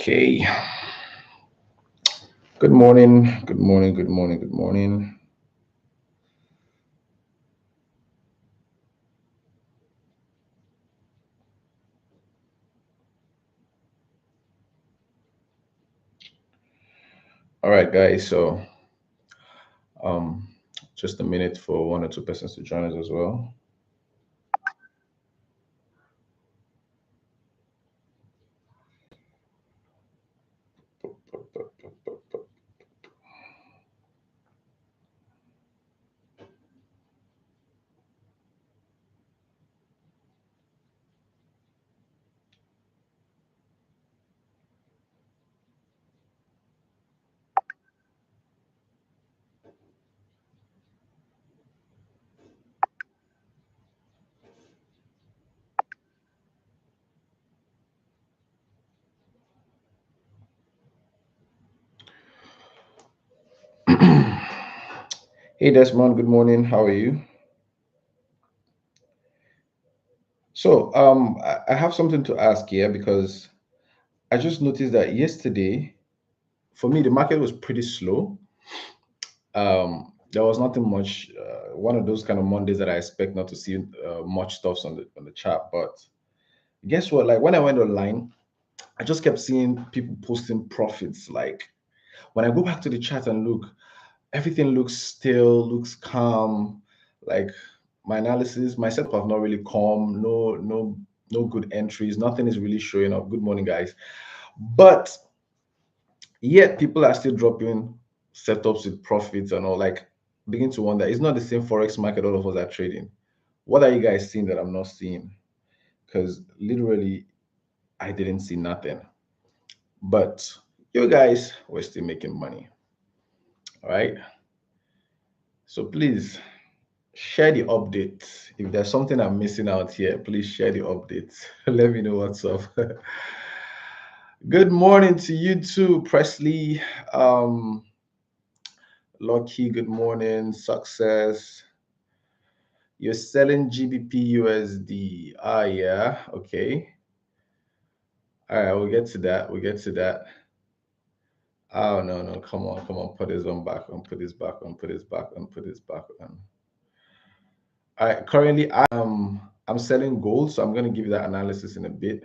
Okay. Good morning. Good morning. Good morning. Good morning. All right, guys. So, um, just a minute for one or two persons to join us as well. Hey, Desmond. Good morning. How are you? So, I have something to ask here because I just noticed that yesterday, for me, the market was pretty slow. There was nothing much. One of those kind of Mondays that I expect not to see much stuff on the chart. But guess what? Like when I went online, I just kept seeing people posting profits. Like when I go back to the chat and look, everything looks still, looks calm. Like my analysis, my setup have not really come. No good entries. Nothing is really showing up. Good morning, guys. But yet people are still dropping setups with profits and all. Like begin to wonder, it's not the same forex market all of us are trading. What are you guys seeing that I'm not seeing? Because literally, I didn't see nothing. But you guys were still making money. All right. So please share the updates. If there's something I'm missing out here, please share the updates. Let me know what's up. Good morning to you too, Presley. Um, Lucky, good morning. Success. You're selling GBP USD. Ah, yeah. Okay. All right, we'll get to that. We'll get to that. Oh no, no, come on, come on, put this one back on, put this back on, put this back on, put this back on. All right, currently I'm selling gold, so I'm gonna give you that analysis in a bit.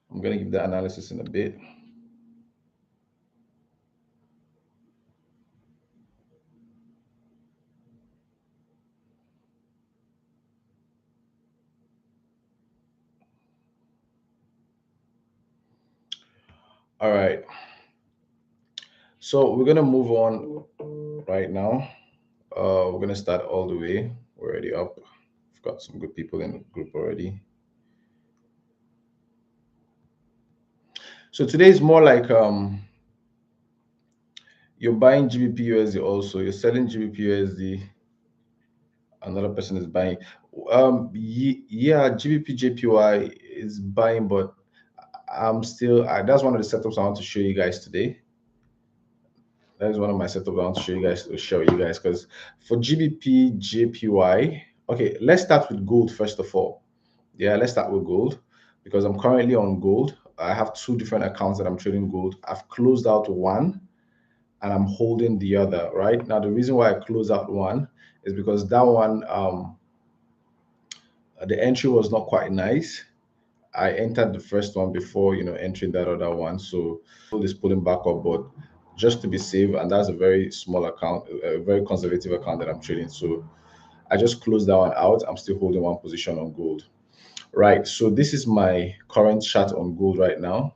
I'm gonna give that analysis in a bit. All right. So we're gonna move on right now. We're gonna start all the way. We're already up. We've got some good people in the group already. So today is more like you're buying GBP USD also. You're selling GBP USD. Another person is buying. Yeah, GBP JPY is buying, but I'm still. That's one of the setups I want to show you guys today. That is one of my setups I want to show you guys because for GBP JPY, okay, let's start with gold first of all. Yeah, let's start with gold because I'm currently on gold. I have two different accounts that I'm trading gold. I've closed out one and I'm holding the other. Right now, the reason why I close out one is because that one, the entry was not quite nice. I entered the first one before entering that other one, so gold is pulling back up, but just to be safe, and that's a very small account, a very conservative account that I'm trading. So I just closed that one out. I'm still holding one position on gold. Right. So this is my current chart on gold right now.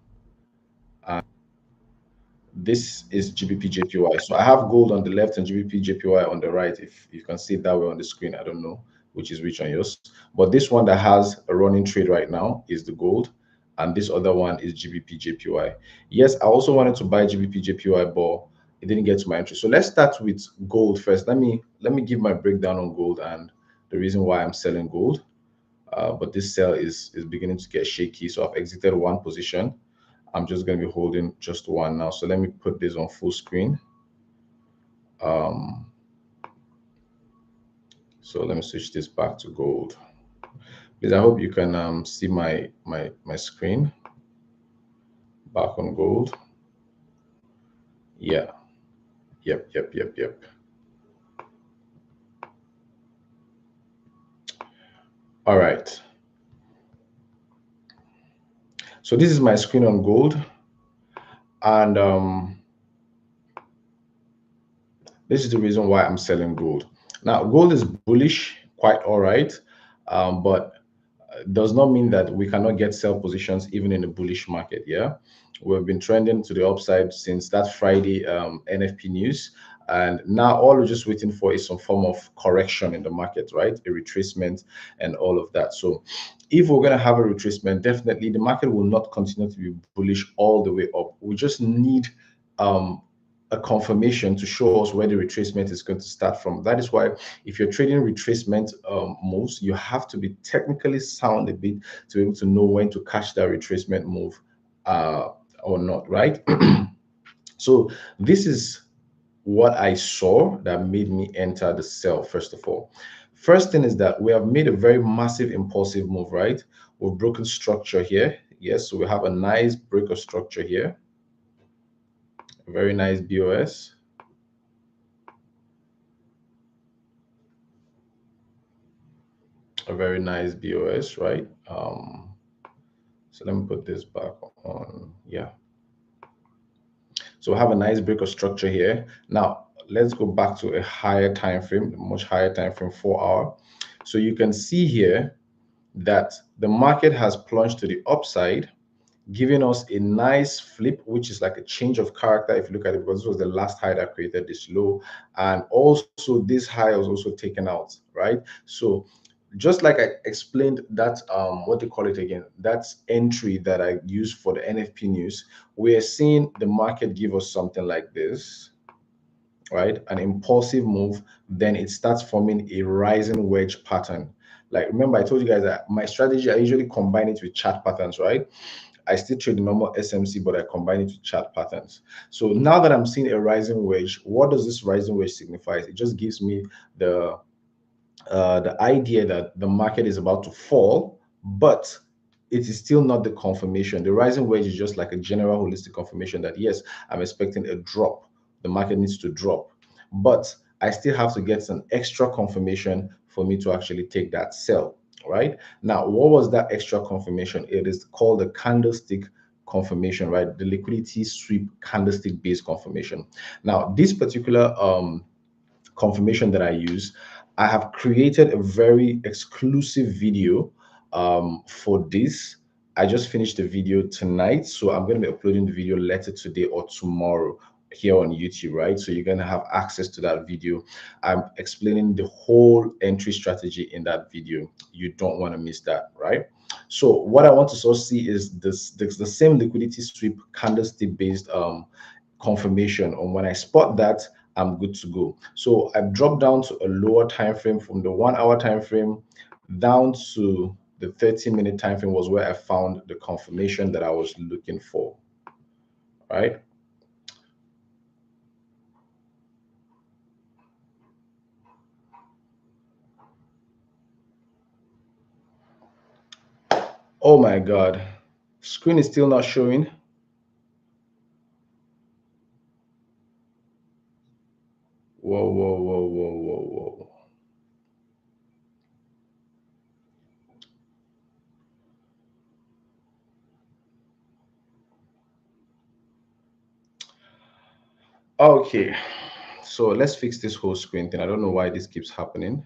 This is GBP JPY. So I have gold on the left and GBP JPY on the right. If you can see it that way on the screen, I don't know which is which on yours. But this one that has a running trade right now is the gold, and this other one is GBP JPY. Yes, I also wanted to buy GBP JPY, but it didn't get to my entry. So let's start with gold first. Let me give my breakdown on gold and the reason why I'm selling gold. But this sell is beginning to get shaky, so I've exited one position. I'm just going to be holding just one now. So let me put this on full screen. Um, so let me switch this back to gold. Please, I hope you can see my screen back on gold. Yeah. Yep. All right. So this is my screen on gold, and this is the reason why I'm selling gold. Now, gold is bullish, quite all right, but does not mean that we cannot get sell positions even in a bullish market. Yeah, we've been trending to the upside since that Friday NFP news, and now all we're just waiting for is some form of correction in the market, right? A retracement and all of that. So if we're going to have a retracement, definitely the market will not continue to be bullish all the way up. We just need um, a confirmation to show us where the retracement is going to start from. That is why if you're trading retracement moves, you have to be technically sound a bit to be able to know when to catch that retracement move or not, right? So this is what I saw that made me enter the sell, first of all. First thing is that we have made a very massive impulsive move, right? We've broken structure here. Yes, so we have a nice break of structure here. A very nice BOS. A very nice BOS, right? So let me put this back on. Yeah. So we have a nice break of structure here. Now let's go back to a higher time frame, much higher time frame, 4 hour. So you can see here that the market has plunged to the upside, giving us a nice flip, which is like a change of character if you look at it, because this was the last high that created this low. And also this high was also taken out, right? So just like I explained that what they call it again, that's entry that I use for the NFP news, we are seeing the market give us something like this, right? An impulsive move, then it starts forming a rising wedge pattern. Like, remember I told you guys that my strategy, I usually combine it with chart patterns, right? I still trade the normal SMC, but I combine it with chart patterns. So now that I'm seeing a rising wedge, what does this rising wedge signify? It just gives me the idea that the market is about to fall, but it is still not the confirmation. The rising wedge is just like a general holistic confirmation that yes, I'm expecting a drop. The market needs to drop, but I still have to get some extra confirmation for me to actually take that sell. Right now, what was that extra confirmation? It is called the candlestick confirmation, right? The liquidity sweep candlestick based confirmation. Now, this particular confirmation that I use, I have created a very exclusive video for this. I just finished the video tonight, so I'm going to be uploading the video later today or tomorrow here on YouTube, right? So you're going to have access to that video. I'm explaining the whole entry strategy in that video. You don't want to miss that, right? So what I want to sort of see is the same liquidity sweep candlestick based confirmation. And when I spot that, I'm good to go. So I've dropped down to a lower time frame from the 1 hour time frame down to the 30-minute time frame was where I found the confirmation that I was looking for. Right? Oh my God. Screen is still not showing. Whoa. Okay. So let's fix this whole screen thing. I don't know why this keeps happening.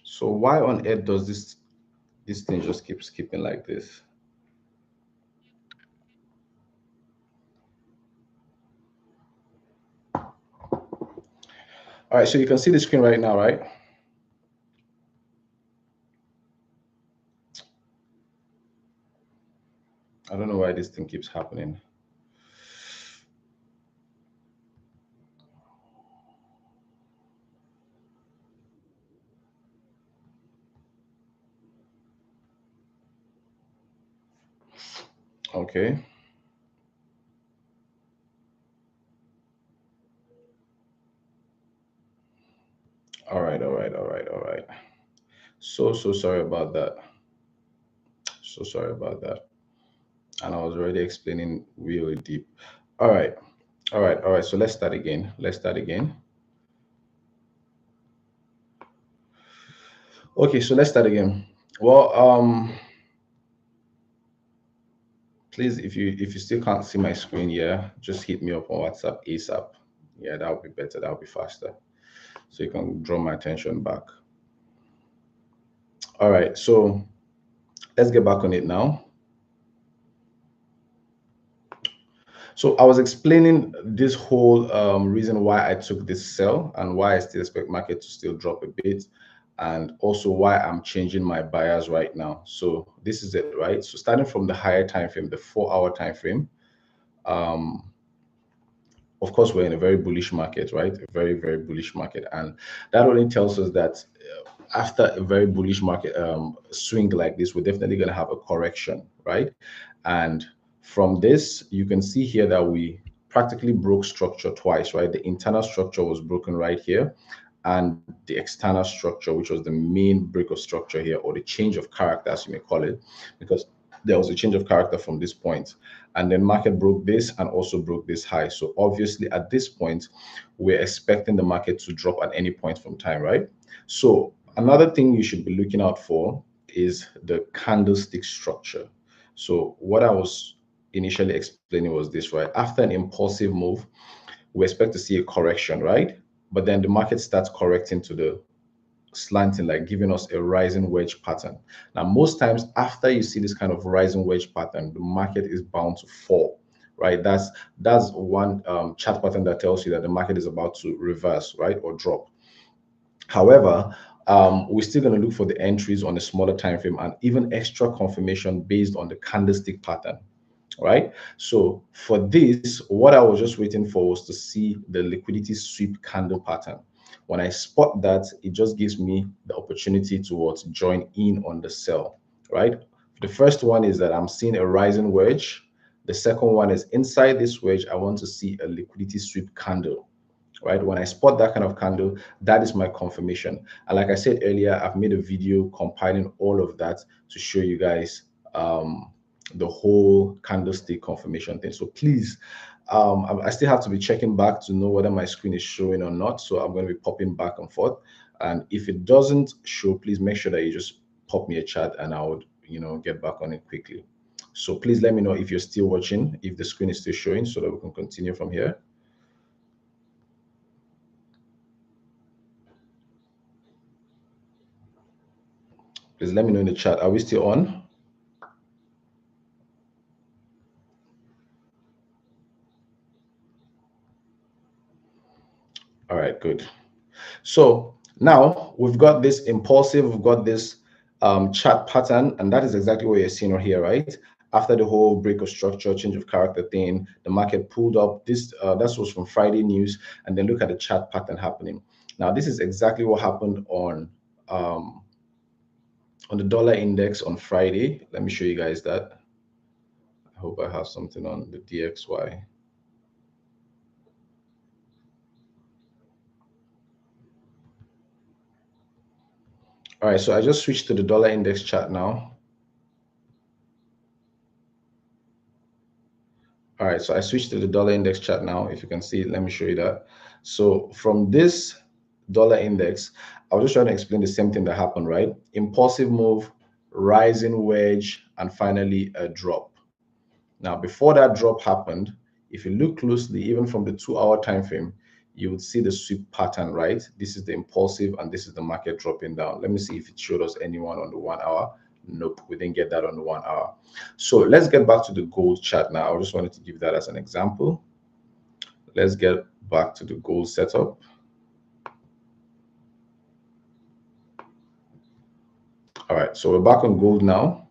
So why on earth does this thing just keep skipping like this? All right, so you can see the screen right now, right? I don't know why this thing keeps happening. Okay. So sorry about that. So sorry about that. And I was already explaining really deep. All right. All right. So let's start again. Let's start again. Okay, so let's start again. Well, please, if you still can't see my screen, yeah, just hit me up on WhatsApp ASAP. Yeah, that would be better. That would be faster. So you can draw my attention back. All right, so let's get back on it now. So I was explaining this whole reason why I took this sell and why I still expect market to still drop a bit, and also why I'm changing my buyers right now. So this is it, right? So starting from the higher time frame, the 4 hour time frame, um, of course, we're in a very bullish market, right? A very, very bullish market. And that only tells us that after a very bullish market swing like this, we're definitely going to have a correction, right? And from this, you can see here that we practically broke structure twice, right? The internal structure was broken right here, and the external structure, which was the main break of structure here, or the change of character, as you may call it, because there was a change of character from this point. And then market broke this and also broke this high. So obviously at this point, we're expecting the market to drop at any point from time, right? So another thing you should be looking out for is the candlestick structure. So what I was initially explaining was this, right? After an impulsive move, we expect to see a correction, right? But then the market starts correcting to the slanting, like giving us a rising wedge pattern. Now, most times after you see this kind of rising wedge pattern, the market is bound to fall, right? That's one chart pattern that tells you that the market is about to reverse, right, or drop. However, we're still going to look for the entries on a smaller time frame and even extra confirmation based on the candlestick pattern, right? So for this, what I was just waiting for was to see the liquidity sweep candle pattern. When I spot that, it just gives me the opportunity to join in on the sell, right? The first one is that I'm seeing a rising wedge. The second one is inside this wedge, I want to see a liquidity sweep candle, right? When I spot that kind of candle, that is my confirmation. And like I said earlier, I've made a video compiling all of that to show you guys the whole candlestick confirmation thing. So please, I still have to be checking back to know whether my screen is showing or not. So I'm going to be popping back and forth. And if it doesn't show, please make sure that you just pop me a chat and I would, get back on it quickly. So please let me know if you're still watching, if the screen is still showing so that we can continue from here. Please let me know in the chat. Are we still on? All right, good. So now we've got this impulsive, we've got this chart pattern, and that is exactly what you're seeing right here, right? After the whole break of structure, change of character thing, the market pulled up. This that was from Friday news, and then look at the chart pattern happening. Now, this is exactly what happened on the dollar index on Friday. Let me show you guys that. I hope I have something on the DXY. All right, so I just switched to the dollar index chart now. All right, so I switched to the dollar index chart now. If you can see it, let me show you that. So from this dollar index, I was just trying to explain the same thing that happened, right? Impulsive move, rising wedge, and finally a drop. Now, before that drop happened, if you look closely, even from the 2 hour time frame, you would see the sweep pattern, right? This is the impulsive and this is the market dropping down. Let me see if it showed us anyone on the 1 hour. Nope, we didn't get that on the 1 hour. So let's get back to the gold chart now. I just wanted to give that as an example. Let's get back to the gold setup. All right, so we're back on gold now.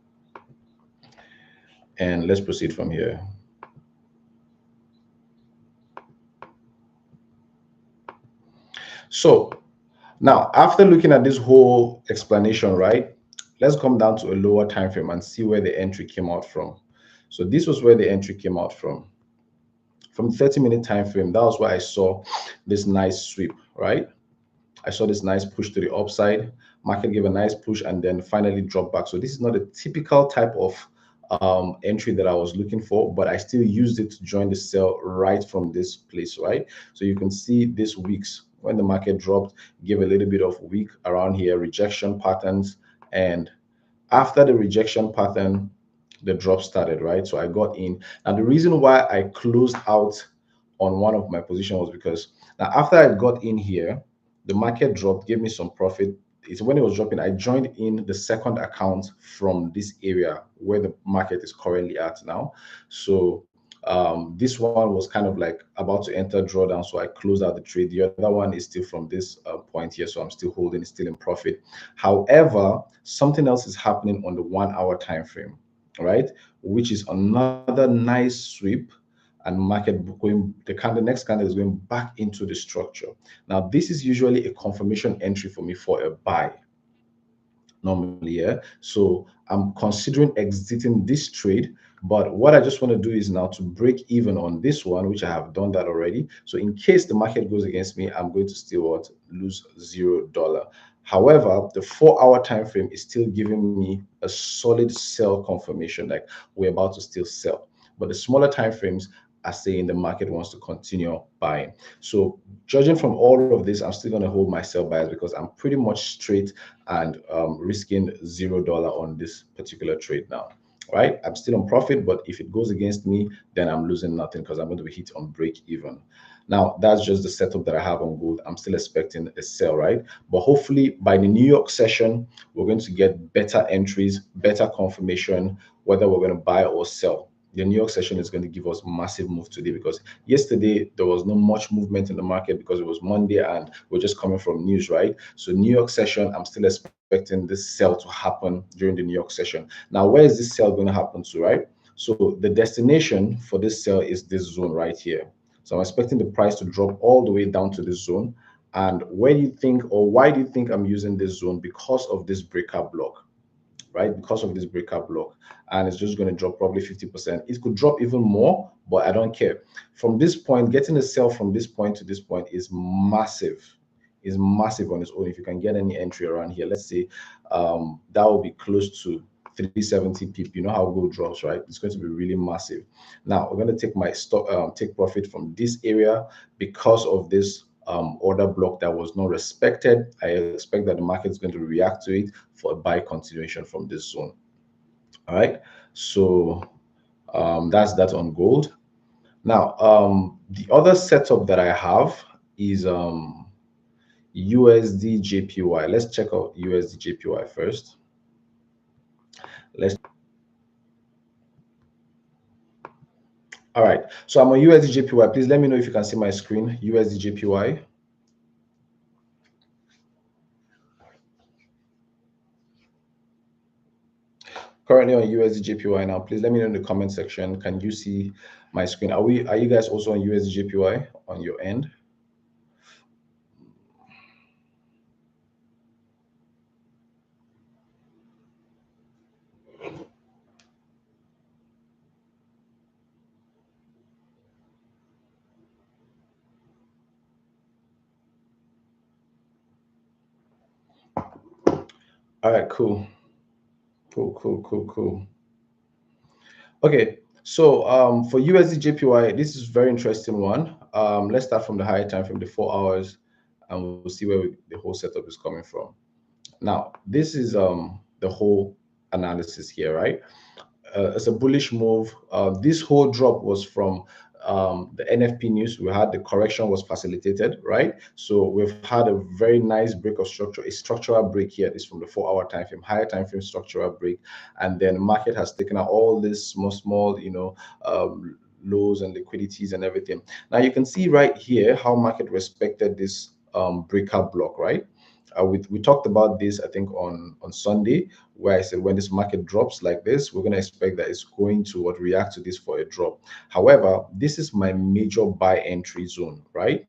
And let's proceed from here. So now, after looking at this whole explanation, right, let's come down to a lower time frame and see where the entry came out from. So this was where the entry came out from. From 30-minute time frame, that was where I saw this nice sweep, right? I saw this nice push to the upside. Market gave a nice push and then finally dropped back. So this is not a typical type of entry that I was looking for, but I still used it to join the sell right from this place, right? So you can see this weeks when the market dropped, give a little bit of weak around here, rejection patterns, and after the rejection pattern, the drop started, right? So I got in. And the reason why I closed out on one of my positions was because now after I got in here, the market dropped, gave me some profit. It's when it was dropping, I joined in the second account from this area where the market is currently at now. So this one was kind of like about to enter drawdown, so I closed out the trade. The other one is still from this point here, so I'm still holding, it's still in profit. However, something else is happening on the 1 hour time frame, right? Which is another nice sweep and market going, the next candle is going back into the structure. Now, this is usually a confirmation entry for me for a buy normally, yeah. So I'm considering exiting this trade, but what I just want to do is now to break even on this one, which I have done that already. So in case the market goes against me, I'm going to still what, lose $0. However, the 4 hour time frame is still giving me a solid sell confirmation, like we're about to still sell. But the smaller time frames are saying the market wants to continue buying. So judging from all of this, I'm still going to hold my sell bias because I'm pretty much straight and risking $0 on this particular trade now. Right, I'm still on profit, but if it goes against me, then I'm losing nothing because I'm going to be hit on break even. Now, that's just the setup that I have on gold. I'm still expecting a sell, right? But hopefully by the New York session, we're going to get better entries, better confirmation, whether we're going to buy or sell. The New York session is going to give us massive move today because yesterday there was not much movement in the market because it was Monday and we're just coming from news, right? So New York session, I'm still expecting this sell to happen during the New York session. Now, where is this sell going to happen to, right? So the destination for this sell is this zone right here. So I'm expecting the price to drop all the way down to this zone. And where do you think, or why do you think I'm using this zone? Because of this breakout block, right? Because of this breakout block, and it's just going to drop probably 50%. It could drop even more, but I don't care. From this point, getting a sell from this point to this point is massive. Is massive on its own. If you can get any entry around here, let's say that will be close to 370 pip. You know how gold drops, right? It's going to be really massive. Now we're going to take my stock, take profit from this area because of this order block that was not respected. I expect that the market is going to react to it for a buy continuation from this zone. All right, so that's that on gold. Now the other setup that I have is USD JPY. Let's check out USD JPY first. Let's All right, so I'm on USD JPY. Please let me know if you can see my screen. USD JPY. Currently on USD JPY now. Please let me know in the comment section. Can you see my screen? Are you guys also on USD JPY on your end? All right, cool. Cool. Okay, so for USD JPY, this is a very interesting one. Let's start from the higher time from the 4 hours, and we'll see where the whole setup is coming from. Now, this is the whole analysis here, right? It's a bullish move. This whole drop was from the NFP news. We had the correction was facilitated, right? So we've had a very nice break of structure, a structural break here. This from the 4 hour time frame, higher time frame structural break, and then market has taken out all this small, lows and liquidities and everything. Now you can see right here how market respected this breakout block, right? We talked about this, I think, on Sunday, where I said when this market drops like this, we're going to expect that it's going to react to this for a drop. However, this is my major buy entry zone, right?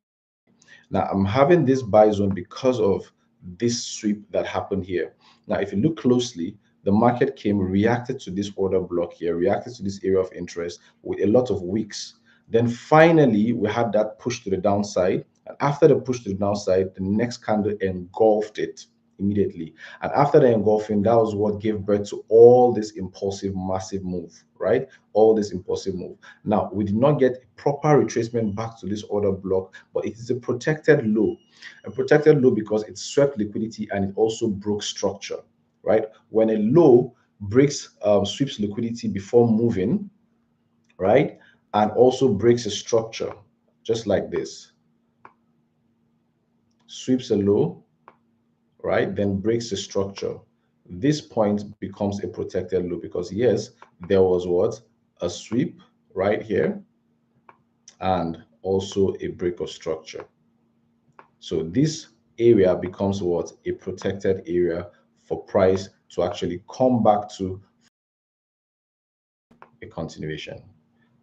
Now I'm having this buy zone because of this sweep that happened here. Now, if you look closely, the market came, reacted to this order block here, reacted to this area of interest with a lot of wicks. Then finally, we had that push to the downside. And after the push to the downside, the next candle engulfed it immediately. And after the engulfing, that was what gave birth to all this impulsive, massive move, right? All this impulsive move. Now, we did not get proper retracement back to this order block, but it is a protected low. A protected low because it swept liquidity and it also broke structure, right? When a low breaks, sweeps liquidity before moving, right? And also breaks a structure, just like this. Sweeps a low, right? Then breaks the structure. This point becomes a protected low because yes, there was what? A sweep right here and also a break of structure. So this area becomes what? A protected area for price to actually come back to a continuation,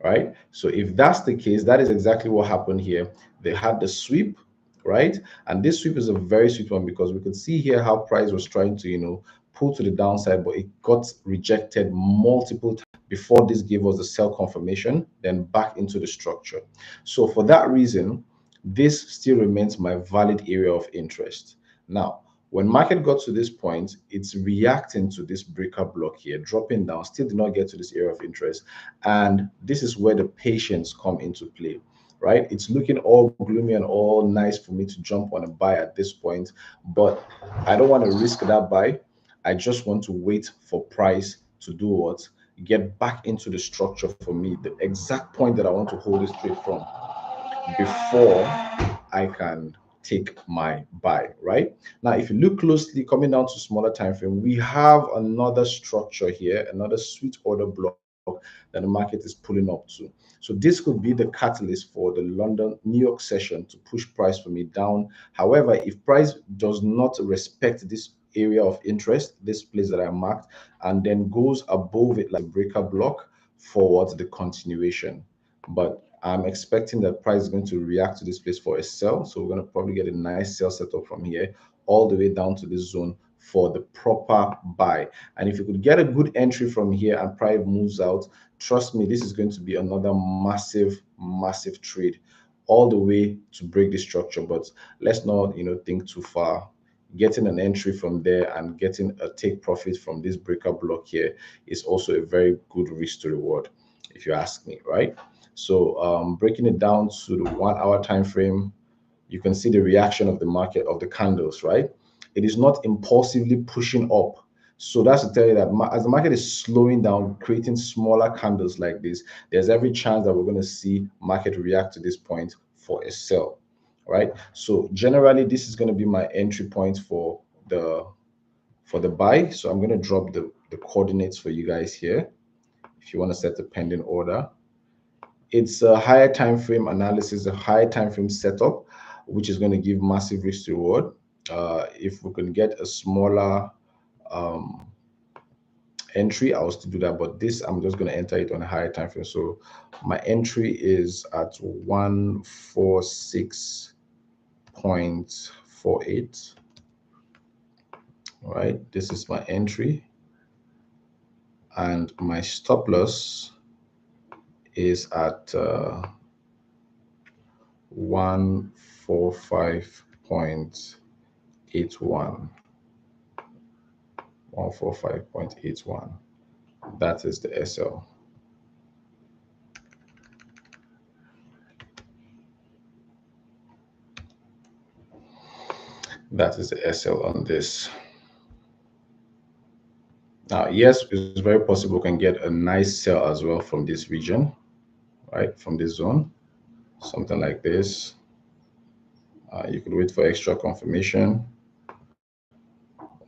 right? So if that's the case, that is exactly what happened here. They had the sweep, right? And this sweep is a very sweet one because we could see here how price was trying to, pull to the downside, but it got rejected multiple times before this gave us the sell confirmation, then back into the structure. So for that reason, this still remains my valid area of interest. Now, when market got to this point, it's reacting to this breaker block here, dropping down, still did not get to this area of interest. And this is where the patience come into play, right? It's looking all gloomy and all nice for me to jump on a buy at this point, but I don't want to risk that buy. I just want to wait for price to do what? Get back into the structure for me, the exact point that I want to hold this trade from before I can take my buy, right? Now, if you look closely, coming down to smaller time frame, we have another structure here, another sweet order block that the market is pulling up to. So this could be the catalyst for the London, New York session to push price for me down. However, if price does not respect this area of interest, this place that I marked, and then goes above it like a breaker block for the continuation. But I'm expecting that price is going to react to this place for a sell. So we're going to probably get a nice sell setup from here all the way down to this zone for the proper buy. And if you could get a good entry from here and price moves out, trust me, this is going to be another massive, massive trade all the way to break the structure. But let's not, think too far. Getting an entry from there and getting a take profit from this breaker block here is also a very good risk to reward, if you ask me, right? So breaking it down to the 1 hour time frame, you can see the reaction of the market of the candles, right? It is not impulsively pushing up. So that's to tell you that as the market is slowing down, creating smaller candles like this, there's every chance that we're going to see market react to this point for a sell, right? So generally, this is going to be my entry point for the buy. So I'm going to drop the coordinates for you guys here if you want to set the pending order. It's a higher time frame analysis, a higher time frame setup, which is going to give massive risk to reward. If we can get a smaller um, entry, I was to do that, but this I'm just going to enter it on a higher time frame. So my entry is at 146.48. All right, this is my entry, and my stop loss is at 145.81. 145.81. That is the SL. That is the SL on this. Now, yes, it's very possible we can get a nice sell as well from this region, right? From this zone, something like this. You could wait for extra confirmation,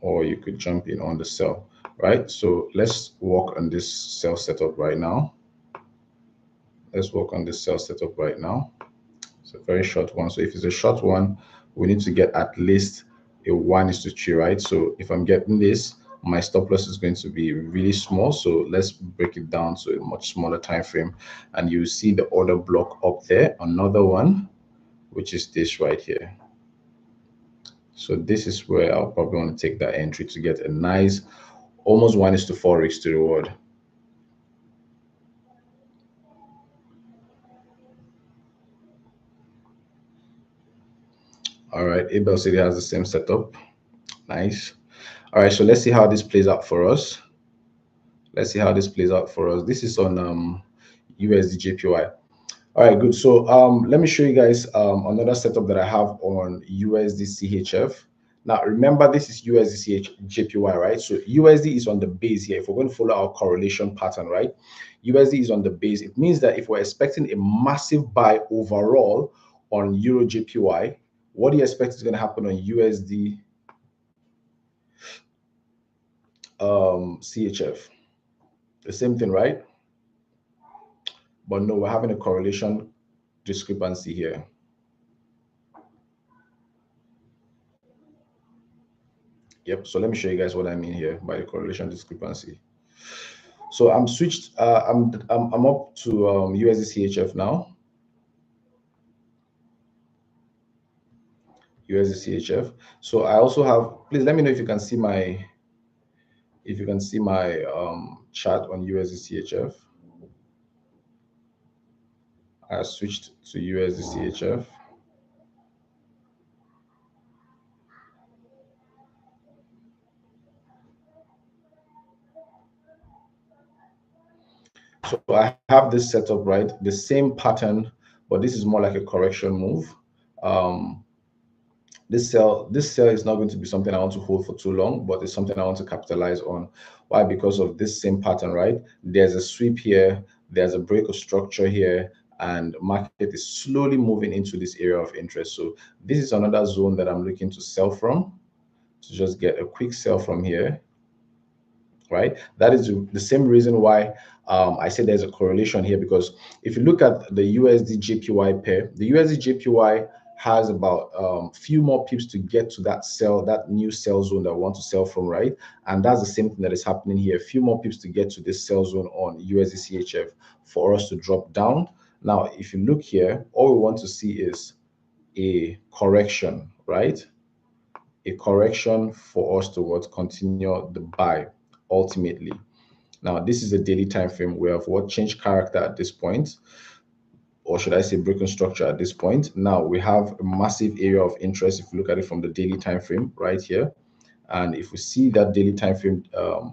or you could jump in on the sell, right? So let's work on this sell setup right now. Let's work on this sell setup right now. It's a very short one. So if it's a short one, we need to get at least a 1:3, right? So if I'm getting this, my stop loss is going to be really small. So let's break it down to a much smaller time frame. And you see the order block up there, another one, which is this right here. So this is where I'll probably want to take that entry to get a nice, almost 1:4 risk to reward. All right, Abel City has the same setup. Nice. All right, so let's see how this plays out for us. Let's see how this plays out for us. This is on USD JPY. All right, good. So let me show you guys another setup that I have on USD CHF. Now remember, this is USD JPY, right? So USD is on the base here. If we're going to follow our correlation pattern, right? USD is on the base. It means that if we're expecting a massive buy overall on Euro JPY, what do you expect is going to happen on USD CHF? The same thing, right? But no, we're having a correlation discrepancy here. Yep. So let me show you guys what I mean here by the correlation discrepancy. So I'm switched. I'm up to USD CHF now. USD CHF. So I also have. Please let me know if you can see my chart on USD CHF. I switched to USD CHF. So I have this setup, right? The same pattern, but this is more like a correction move. This sell is not going to be something I want to hold for too long, but it's something I want to capitalize on. Why? Because of this same pattern, right? There's a sweep here, there's a break of structure here, and market is slowly moving into this area of interest. So this is another zone that I'm looking to sell from, to just get a quick sell from here, right? That is the same reason why I say there's a correlation here, because if you look at the USD JPY pair, the USD JPY has about few more pips to get to that sell, that new sell zone that we want to sell from, right? And that's the same thing that is happening here. A few more pips to get to this sell zone on USD CHF for us to drop down. Now, if you look here, all we want to see is a correction, right? A correction for us to what continue the buy ultimately. Now, this is a daily time frame. We have what changed character at this point, or should I say broken structure at this point. Now we have a massive area of interest if you look at it from the daily time frame right here. And if we see that daily time frame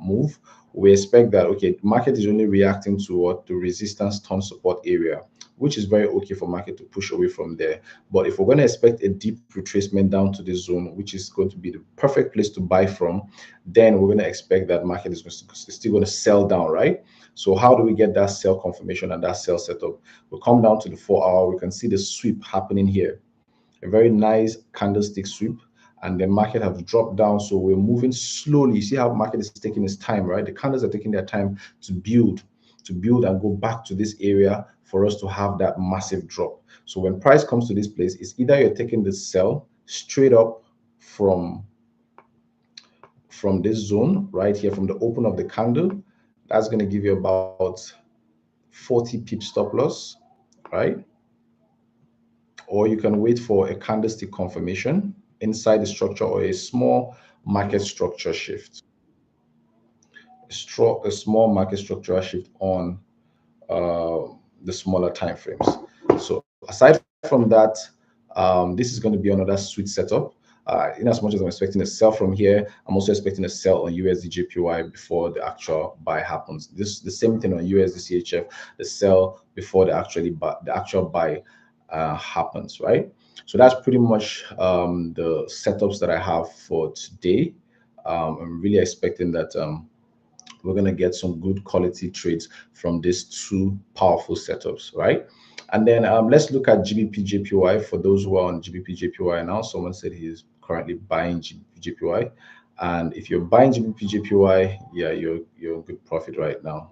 move, we expect that, okay, the market is only reacting to what the resistance turn support area, which is very okay for market to push away from there. But if we're going to expect a deep retracement down to this zone, which is going to be the perfect place to buy from, then we're going to expect that market is still going to sell down, right? So how do we get that sell confirmation and that sell setup? We'll come down to the 4 hour. We can see the sweep happening here, a very nice candlestick sweep, and the market has dropped down. So we're moving slowly. You see how market is taking its time, right? The candles are taking their time to build and go back to this area for us to have that massive drop. So when price comes to this place, it's either you're taking the sell straight up from this zone right here, from the open of the candle. That's going to give you about 40 pip stop loss, right? Or you can wait for a candlestick confirmation inside the structure, or a small market structure shift. A small market structural shift on the smaller time frames. So aside from that, this is going to be another sweet setup. In as much as I'm expecting a sell from here, I'm also expecting a sell on USD JPY before the actual buy happens. This the same thing on USD CHF, the sell before the actual buy happens, right? So that's pretty much the setups that I have for today. I'm really expecting that we're going to get some good quality trades from these two powerful setups, right? And then let's look at GBP JPY. For those who are on GBP JPY now, someone said he's currently buying GBP JPY. And if you're buying GBP JPY, yeah, you're in good profit right now.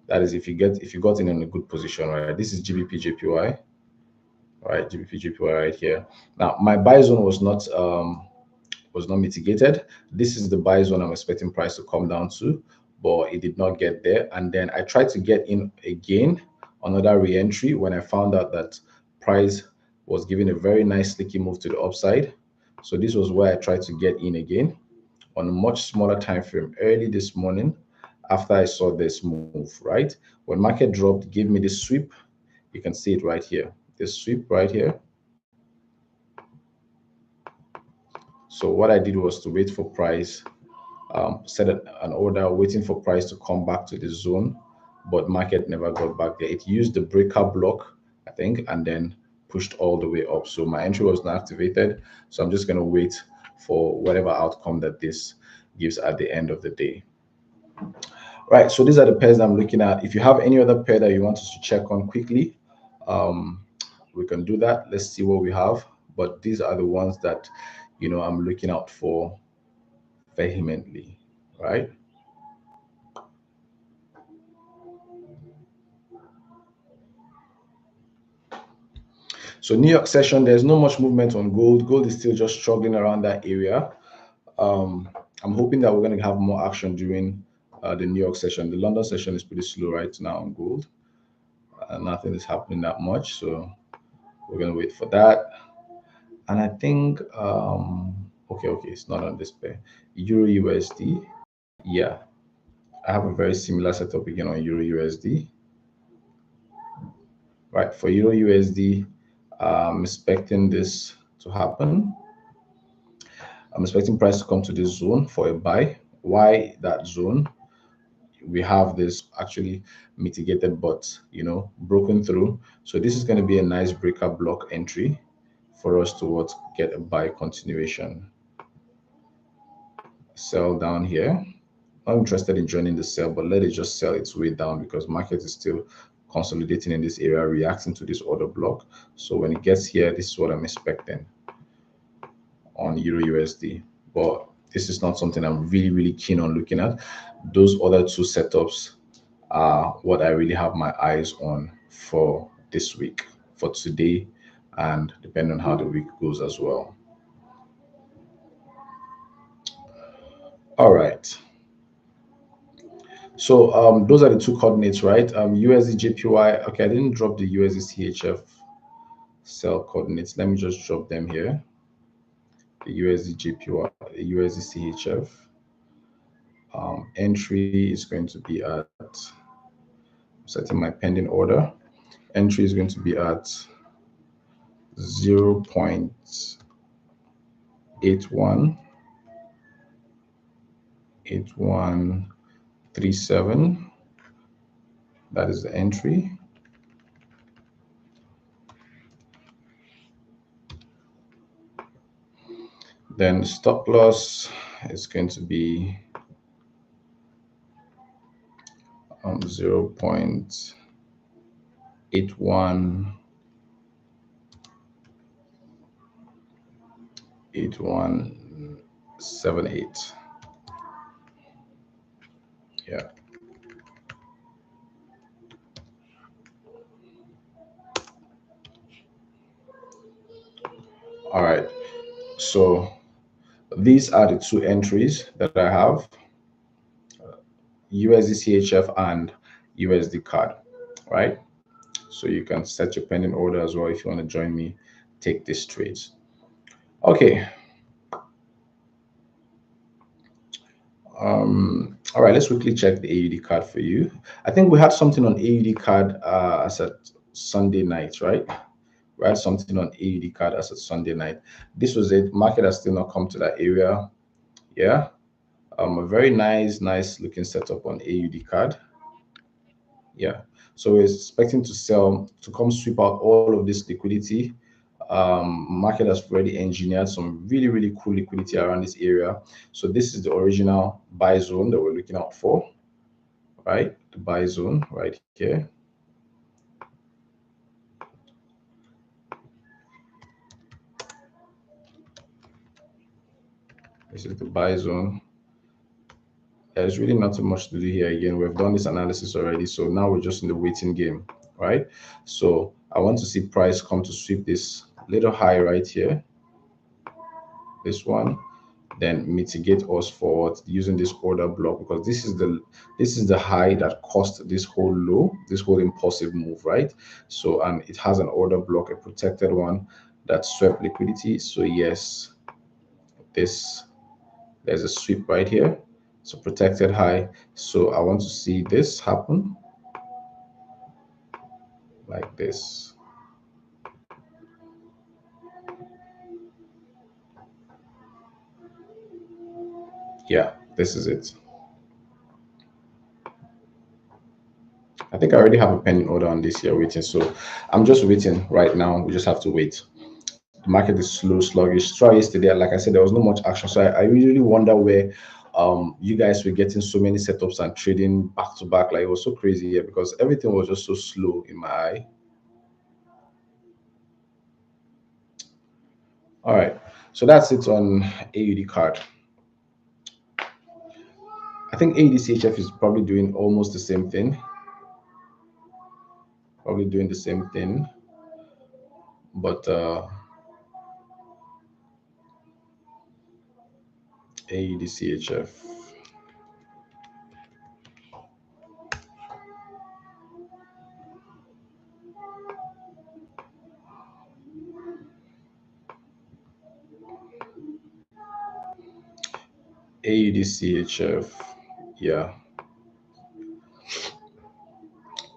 That is if you got in a good position, right? This is GBP JPY, right? GBP JPY right here. Now my buy zone was not mitigated. This is the buy zone I'm expecting price to come down to, but it did not get there. And then I tried to get in again, another re-entry, when I found out that price was giving a very nice sticky move to the upside. So this was where I tried to get in again on a much smaller time frame early this morning after I saw this move, right? When market dropped, give me this sweep. You can see it right here, this sweep right here. So what I did was to wait for price, set an order, waiting for price to come back to the zone, but market never got back there. It used the breaker block, I think, and then pushed all the way up. So my entry was not activated. So I'm just going to wait for whatever outcome that this gives at the end of the day. Right, so these are the pairs I'm looking at. If you have any other pair that you want us to check on quickly, we can do that. Let's see what we have. But these are the ones that, I'm looking out for vehemently, right? So New York session, there's no much movement on gold. Gold is still just struggling around that area. I'm hoping that we're going to have more action during the New York session. The London session is pretty slow right now on gold. Nothing is happening that much, so we're going to wait for that. And I think, okay, it's not on this pair. Euro USD, yeah, I have a very similar setup again on Euro USD. Right, for Euro USD, I'm expecting this to happen. I'm expecting price to come to this zone for a buy. Why that zone? We have this actually mitigated, but broken through. So this is going to be a nice breaker block entry for us to get a buy continuation. Sell down here. Not interested in joining the sell, but let it just sell its way down because market is still consolidating in this area, reacting to this order block. So when it gets here, this is what I'm expecting on Euro USD. But this is not something I'm really, really keen on looking at. Those other two setups are what I really have my eyes on for this week, for today, and depending on how the week goes as well. All right. So those are the two coordinates, right? USD JPY. Okay, I didn't drop the USD CHF sell coordinates. Let me just drop them here. The USD JPY, the USD CHF. Entry is going to be at, setting my pending order. Entry is going to be at 0.8137. That is the entry. Then stop loss is going to be 0.8178. Yeah. All right. So these are the two entries that I have, USD CHF and USD CAD, right? So you can set your pending order as well if you want to join me, take these trades. Okay. All right, let's quickly check the AUD CAD for you. I think we had something on AUD CAD as at Sunday night, right? We had something on AUD CAD as at Sunday night. This was it. Market has still not come to that area. Yeah. A very nice looking setup on AUD CAD. Yeah. So we're expecting to sell, to come sweep out all of this liquidity. Market has already engineered some really cool liquidity around this area. So this is the original buy zone that we're looking out for, right? The buy zone right here. This is the buy zone. There's really not too much to do here. Again, we've done this analysis already, so now we're just in the waiting game, right? So I want to see price come to sweep this little high right here, this one, then mitigate us forward using this order block, because this is the high that caused this whole low, this whole impulsive move, right? So, and it has an order block, a protected one that swept liquidity. So yes, there's a sweep right here. So protected high. So I want to see this happen like this. Yeah, this is it. I think I already have a pending order on this here waiting. So I'm just waiting right now. We just have to wait. The market is slow, sluggish. Try yesterday, like I said, there was not much action. So I usually wonder where you guys were getting so many setups and trading back to back. Like it was so crazy here because everything was just so slow in my eye. All right. So that's it on AUD card. I think AUDCHF is probably doing almost the same thing. Probably doing the same thing. But AUDCHF. AUDCHF. Yeah,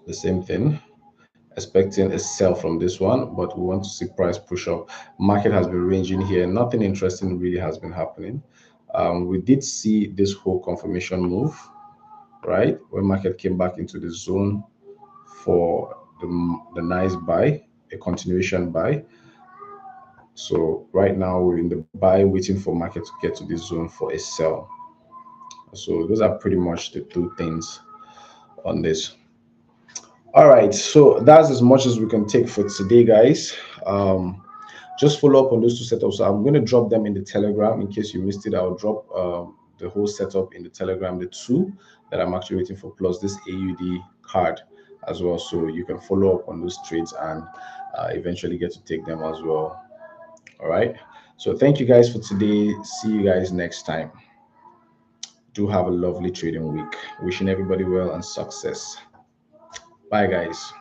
the same thing. Expecting a sell from this one, but we want to see price push up. Market has been ranging here. Nothing interesting really has been happening. We did see this whole confirmation move, right? When market came back into the zone for the nice buy, a continuation buy. So right now we're in the buy, waiting for market to get to this zone for a sell. So those are pretty much the two things on this. All right, so that's as much as we can take for today, guys. Just follow up on those two setups. So I'm going to drop them in the Telegram in case you missed it. I'll drop the whole setup in the Telegram, the two that I'm actually waiting for, plus this AUD card as well. So you can follow up on those trades and eventually get to take them as well. All right. So thank you guys for today. See you guys next time. Do have a lovely trading week. Wishing everybody well and success. Bye, guys.